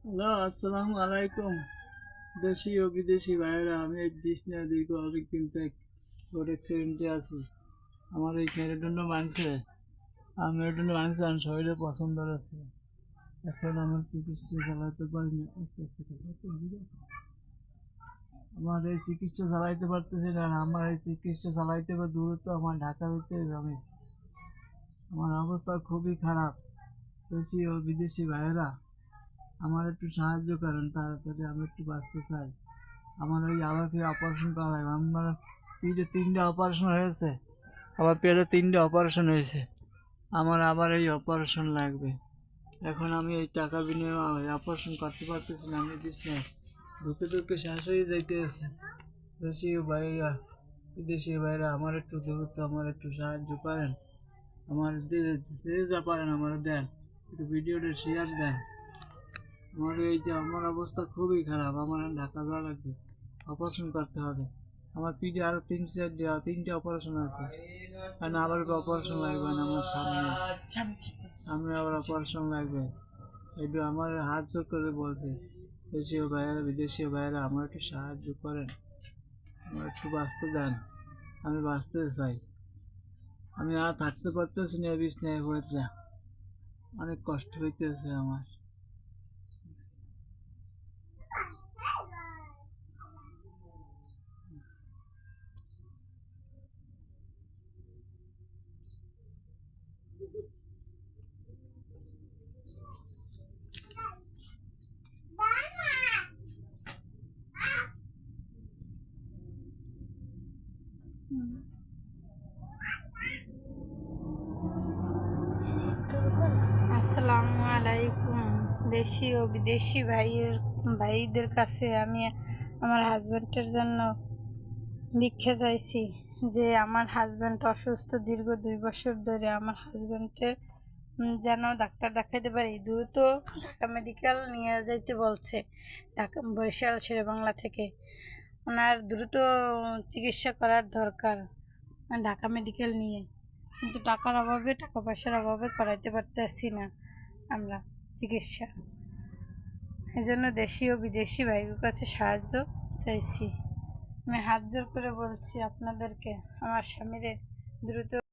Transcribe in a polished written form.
Hello, আসসালামু আলাইকুম। দেশি ও বিদেশি ভাইয়েরা, আমি এই দিশনা দীর্ঘ অনেকদিন থেকে রোড অ্যাক্সিডেন্টে আছি। আমার এই মেরুদণ্ড ভাঙছে আমি শরীরে পছন্দ আছে। এখন আমার চিকিৎসা চালাতে পারিনি, আস্তে আস্তে আমার এই চিকিৎসা চালাইতে পারতেছি না। আমার এই চিকিৎসা চালাইতে হবে দূরত্ব, আমার ঢাকা হইতে হবে। আমার অবস্থা খুবই খারাপ। দেশি ও বিদেশি ভাইয়েরা, আমার একটু সাহায্য করেন তাড়াতাড়ি, আমি একটু বাঁচতে চাই। আমার ওই আবার ফিরে অপারেশন করা লাগবে। আমার পেটে 3টে অপারেশন হয়েছে, আমার আবার এই অপারেশন লাগবে। এখন আমি এই টাকা বিনিময়ে অপারেশন করতে পারতেছি না। আমি বিছনায় ঢুকে ঢুকে শেষ হয়ে যাইতেছে। বিদেশি ভাইরা, আমার একটু দূরত্ব, আমার একটু সাহায্য করেন। আমার যে যা পারেন আমার দেন, একটু ভিডিওটা শেয়ার দেন। আমার অবস্থা খুবই খারাপ, আমার ঢাকা যাওয়া লাগবে, অপারেশন করতে হবে। আমার পিঠে আরো 3-4 অপারেশন আছে, কারণ আবার অপারেশন লাগবে না। আমার সামনে আবার অপারেশন লাগবে। একটু আমার হাত জোর করে বলছে, দেশীয় ভাইয়েরা বিদেশীয় ভাইয়েরা, আমার একটু সাহায্য করেন, আমার একটু বাঁচতে দেন, আমি বাঁচতে চাই। আমি আর থাকতে পারতেছি না বিছনায় পড়ে, অনেক কষ্ট হইতেছে আমার। আসসালামু আলাইকুম। দেশি ও বিদেশি ভাইদের কাছে আমি আমার হাজব্যান্ডের জন্য ভিক্ষা চাইছি, যে আমার হাজব্যান্ড অসুস্থ দীর্ঘ 2 বছর ধরে। আমার হাজব্যান্ডের যেন ডাক্তার দেখাইতে পারি, দ্রুত ঢাকা মেডিকেল নিয়ে যাইতে বলছে, ঢাকা বরিশাল শেরেবাংলা থেকে। ওনার দ্রুত চিকিৎসা করার দরকার ঢাকা মেডিকেল নিয়ে, কিন্তু টাকা পয়সার অভাবে করাইতে পারতেছি না আমরা চিকিৎসা। এই জন্য দেশি ও বিদেশি ভাইয়ের কাছে সাহায্য চাইছি। আমি হাত জোর করে বলছি আপনাদেরকে, আমার স্বামীরে দ্রুত